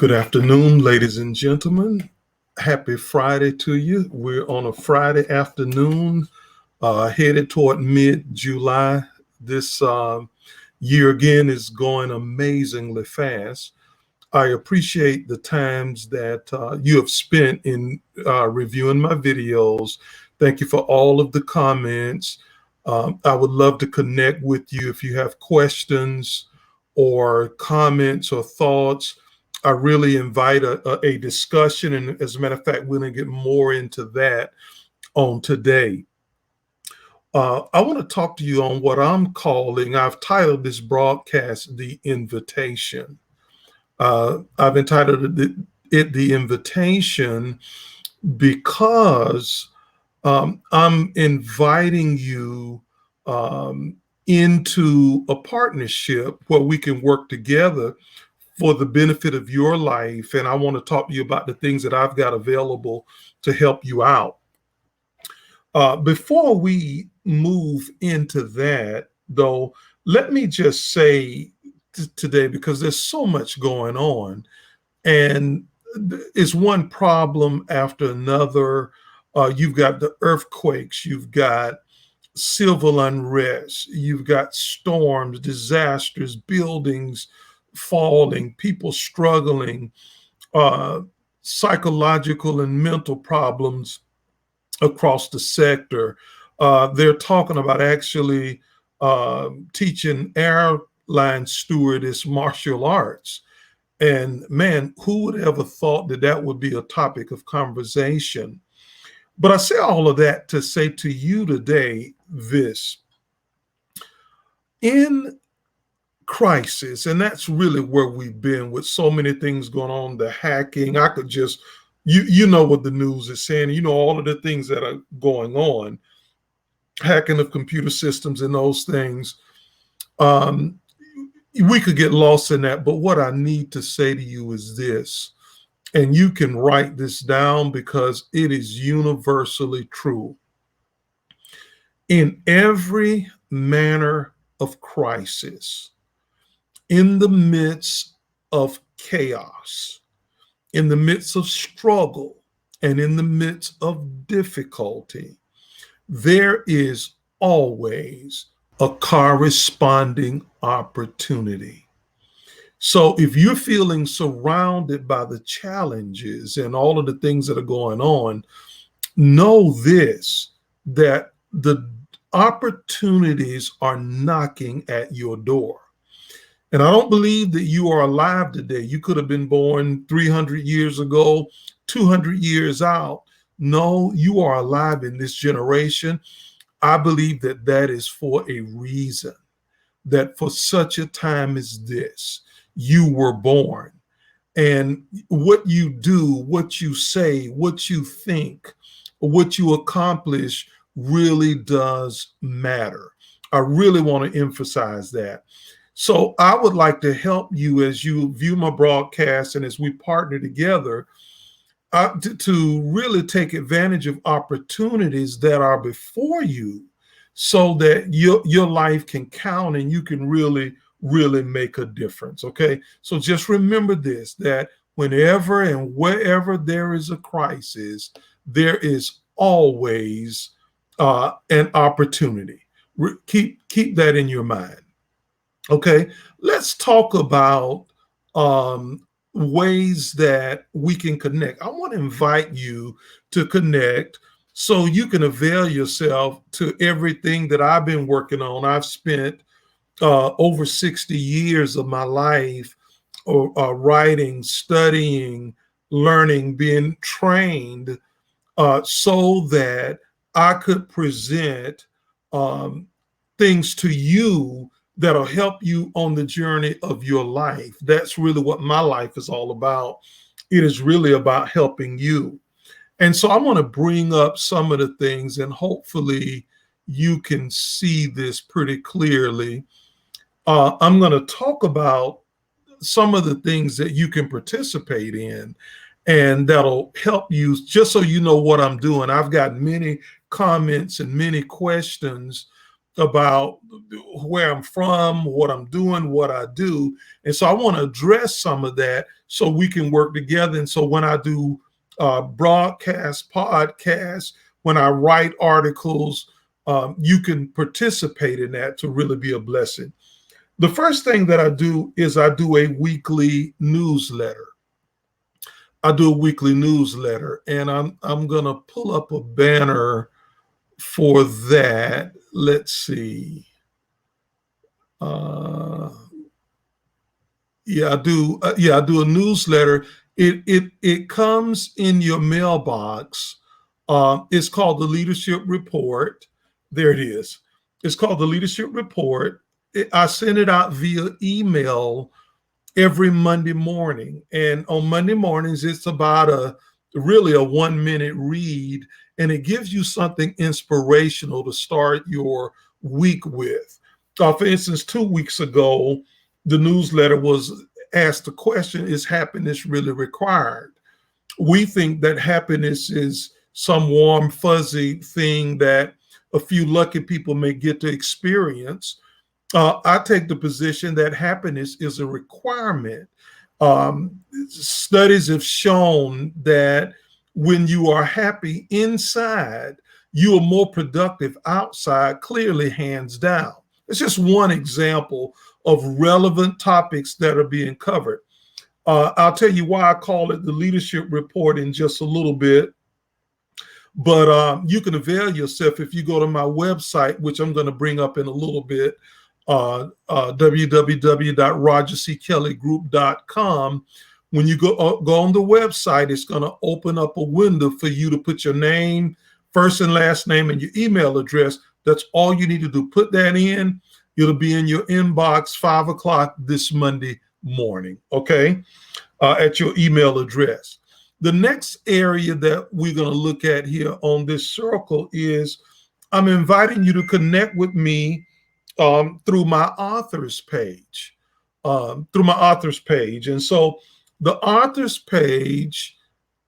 Good afternoon, ladies and gentlemen. Happy Friday to you. We're on a Friday afternoon, headed toward mid-July. This year again is going amazingly fast. I appreciate the times that you have spent in reviewing my videos. Thank you for all of the comments. I would love to connect with you if you have questions or comments or thoughts. I really invite a discussion. And as a matter of fact, we're going to get more into that on today. I want to talk to you on what I've titled this broadcast, The Invitation. I've entitled it The Invitation because I'm inviting you into a partnership where we can work together for the benefit of your life. And I want to talk to you about the things that I've got available to help you out. Before we move into that, though, let me just say today, because there's so much going on, and it's one problem after another. You've got the earthquakes, you've got civil unrest, you've got storms, disasters, buildings falling, people struggling, uh, psychological and mental problems across the sector. They're talking about actually teaching airline stewardess martial arts. And man, who would ever thought that that would be a topic of conversation? But I say all of that to say to you today this: in crisis, and that's really where we've been with so many things going on, the hacking. I could just, you know what the news is saying, you know, all of the things that are going on, hacking of computer systems and those things. Um, we could get lost in that. But what I need to say to you is this, and you can write this down because it is universally true. In every manner of crisis, in the midst of chaos, in the midst of struggle, and in the midst of difficulty, there is always a corresponding opportunity. So if you're feeling surrounded by the challenges and all of the things that are going on, know this, that the opportunities are knocking at your door. And I don't believe that you are alive today. You could have been born 300 years ago, 200 years out. No, you are alive in this generation. I believe that that is for a reason, that for such a time as this, you were born. And what you do, what you say, what you think, what you accomplish really does matter. I really want to emphasize that. So I would like to help you as you view my broadcast and as we partner together to really take advantage of opportunities that are before you so that your life can count and you can really make a difference. Okay. So just remember this, that whenever and wherever there is a crisis, there is always an opportunity. Keep that in your mind. Okay, let's talk about ways that we can connect. I want to invite you to connect so you can avail yourself to everything that I've been working on. I've spent over 60 years of my life writing, studying, learning, being trained so that I could present things to you that'll help you on the journey of your life. That's really what my life is all about. It is really about helping you. And so I want to bring up some of the things, and hopefully you can see this pretty clearly. I'm going to talk about some of the things that you can participate in, and that'll help you, just so you know what I'm doing. I've got many comments and many questions about where I'm from, what I'm doing, what I do. And so I want to address some of that so we can work together. And so when I do broadcast, podcasts, when I write articles, you can participate in that to really be a blessing. The first thing that I do is I do a weekly newsletter. And I'm gonna pull up a banner for that. Let's see. Yeah, I do. I do a newsletter. It comes in your mailbox. It's called the Leadership Report. There it is. It's called the Leadership Report. I send it out via email every Monday morning, and on Monday mornings, it's about really a 1 minute read, and it gives you something inspirational to start your week with. For instance, 2 weeks ago, the newsletter was asked the question, is happiness really required? We think that happiness is some warm, fuzzy thing that a few lucky people may get to experience. I take the position that happiness is a requirement. Studies have shown that when you are happy inside, you are more productive outside, clearly, hands down. It's just one example of relevant topics that are being covered. I'll tell you why I call it the Leadership Report in just a little bit. But you can avail yourself if you go to my website, which I'm going to bring up in a little bit, www.rogerckelleygroup.com. When you go on the website, it's going to open up a window for you to put your name, first and last name, and your email address. That's all you need to do. Put that in. It'll be in your inbox 5 o'clock this Monday morning, okay, at your email address. The next area that we're going to look at here on this circle is I'm inviting you to connect with me through my authors page. And so the authors page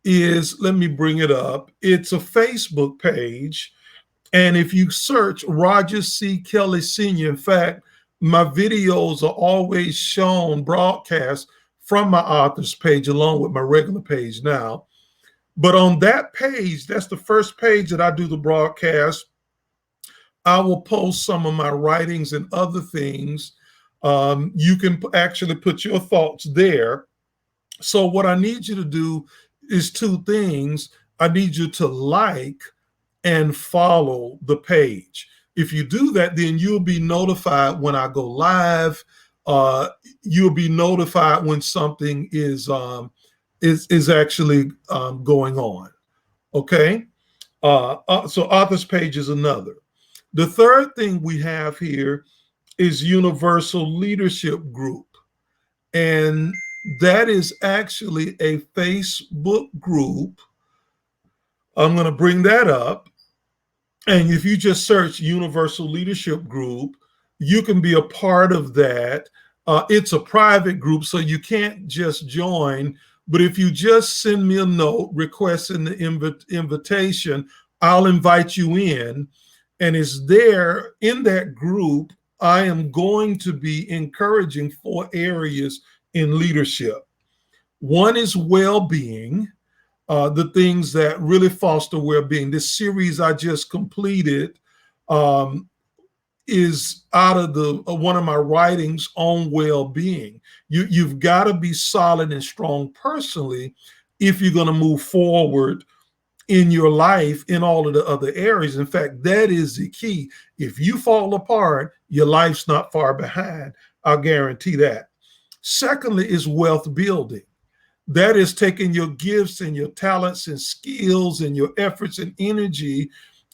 is, let me bring it up. It's a Facebook page. And if you search Roger C. Kelly Sr., in fact, my videos are always shown broadcast from my authors page along with my regular page now. But on that page, that's the first page that I do the broadcast. I will post some of my writings and other things. You can actually put your thoughts there. So what I need you to do is two things. I need you to like and follow the page. If you do that, then you'll be notified when I go live. You'll be notified when something is actually going on. Okay. So authors page is another. The third thing we have here is Universal Leadership Group. And that is actually a Facebook group. I'm going to bring that up. And if you just search Universal Leadership Group, you can be a part of that. It's a private group, so you can't just join. But if you just send me a note requesting the invitation, I'll invite you in. And it's there in that group. I am going to be encouraging 4 areas in leadership. One is well-being, the things that really foster well-being. This series I just completed is out of one of my writings on well-being. You've got to be solid and strong personally if you're going to move forward in your life in all of the other areas. In fact, that is the key. If you fall apart, your life's not far behind. I'll guarantee that. Secondly is wealth building. That is taking your gifts and your talents and skills and your efforts and energy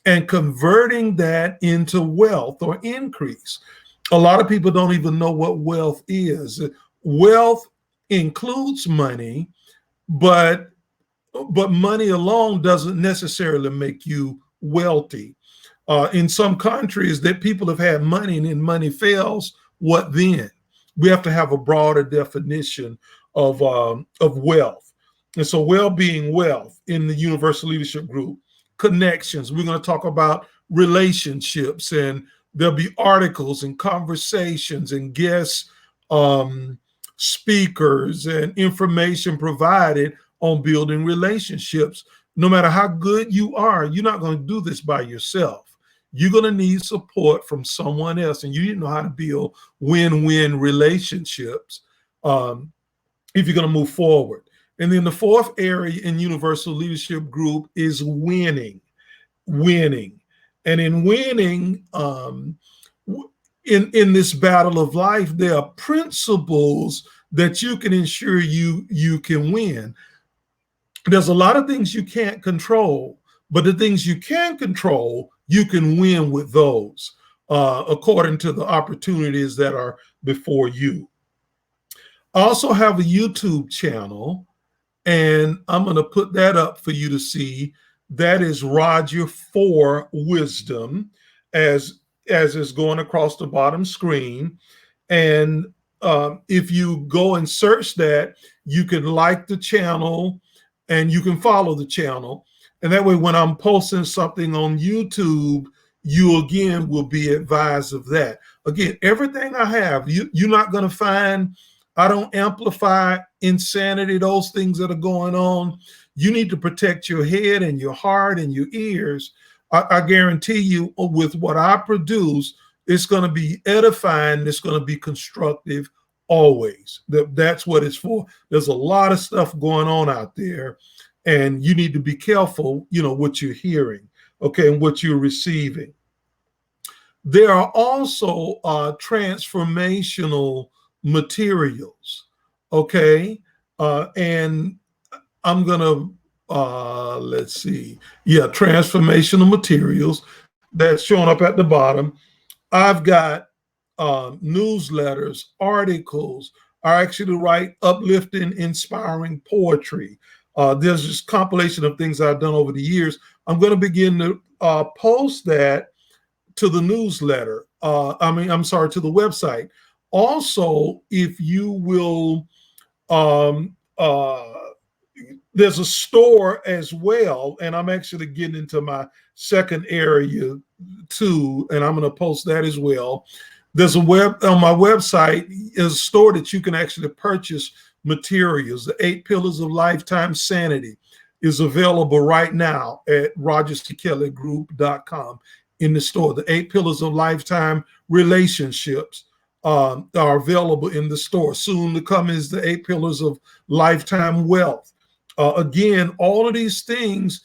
and converting that into wealth or increase. A lot of people don't even know what wealth is. Wealth includes money, but money alone doesn't necessarily make you wealthy. In some countries that people have had money and then money fails, what then? We have to have a broader definition of wealth. And so well-being, wealth in the Universal Leadership Group. Connections. We're going to talk about relationships and There'll be articles and conversations and guest speakers and information provided on building relationships. No matter how good you are, you're not going to do this by yourself. You're going to need support from someone else, and you need to know how to build win-win relationships if you're going to move forward. And then the fourth area in Universal Leadership Group is winning. And in winning, in this battle of life, there are principles that you can ensure you can win. There's a lot of things you can't control, but the things you can control, you can win with those according to the opportunities that are before you. I also have a YouTube channel, and I'm going to put that up for you to see. That is Roger for Wisdom, as is going across the bottom screen. And if you go and search that, you can like the channel and you can follow the channel. And that way, when I'm posting something on YouTube, you again will be advised of that. Again, everything I have, you're not going to find, I don't amplify insanity, those things that are going on. You need to protect your head and your heart and your ears. I guarantee you, with what I produce, it's going to be edifying. It's going to be constructive always. That's what it's for. There's a lot of stuff going on out there, and you need to be careful, what you're hearing, okay, and what you're receiving. There are also transformational materials, okay, and I'm gonna let's see, transformational materials that's showing up at the bottom. I've got newsletters, articles. I actually write uplifting, inspiring poetry. There's this compilation of things I've done over the years. I'm going to begin to post that to the newsletter. To the website. Also, if you will, there's a store as well, and I'm actually getting into my second area too, and I'm going to post that as well. There's on my website is a store that you can actually purchase materials. The 8 Pillars of Lifetime Sanity is available right now at RogerCKellyGroup.com in the store. The 8 Pillars of Lifetime Relationships are available in the store. Soon to come is the 8 Pillars of Lifetime Wealth. Again, all of these things,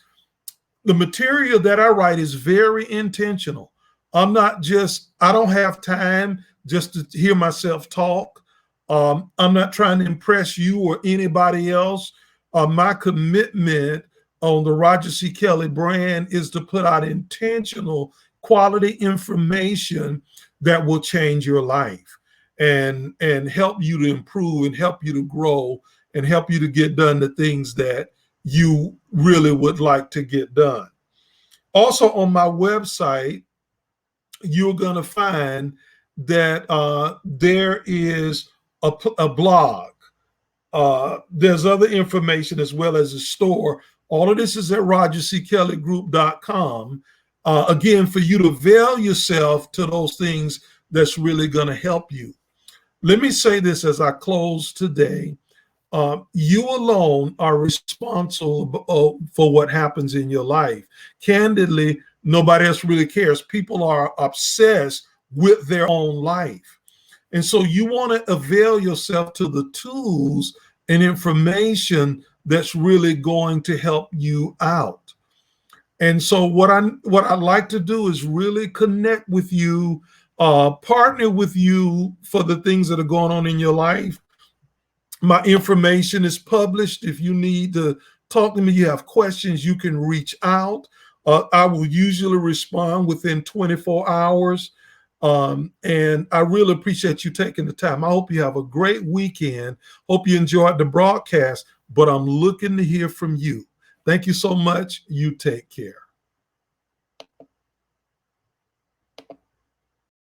the material that I write is very intentional. I don't have time just to hear myself talk. I'm not trying to impress you or anybody else. My commitment on the Roger C. Kelly brand is to put out intentional quality information that will change your life and help you to improve and help you to grow and help you to get done the things that you really would like to get done. Also on my website, you're going to find that there is a blog. There's other information as well as a store. All of this is at RogerCKellyGroup.com. Again, for you to avail yourself to those things that's really going to help you. Let me say this as I close today. You alone are responsible for what happens in your life. Candidly, nobody else really cares. People are obsessed with their own life. And so you want to avail yourself to the tools and information that's really going to help you out. And so what I'd like to do is really connect with you, partner with you for the things that are going on in your life. My information is published. If you need to talk to me, you have questions, you can reach out. I will usually respond within 24 hours. And I really appreciate you taking the time. I hope you have a great weekend. Hope you enjoyed the broadcast, but I'm looking to hear from you. Thank you so much. You take care.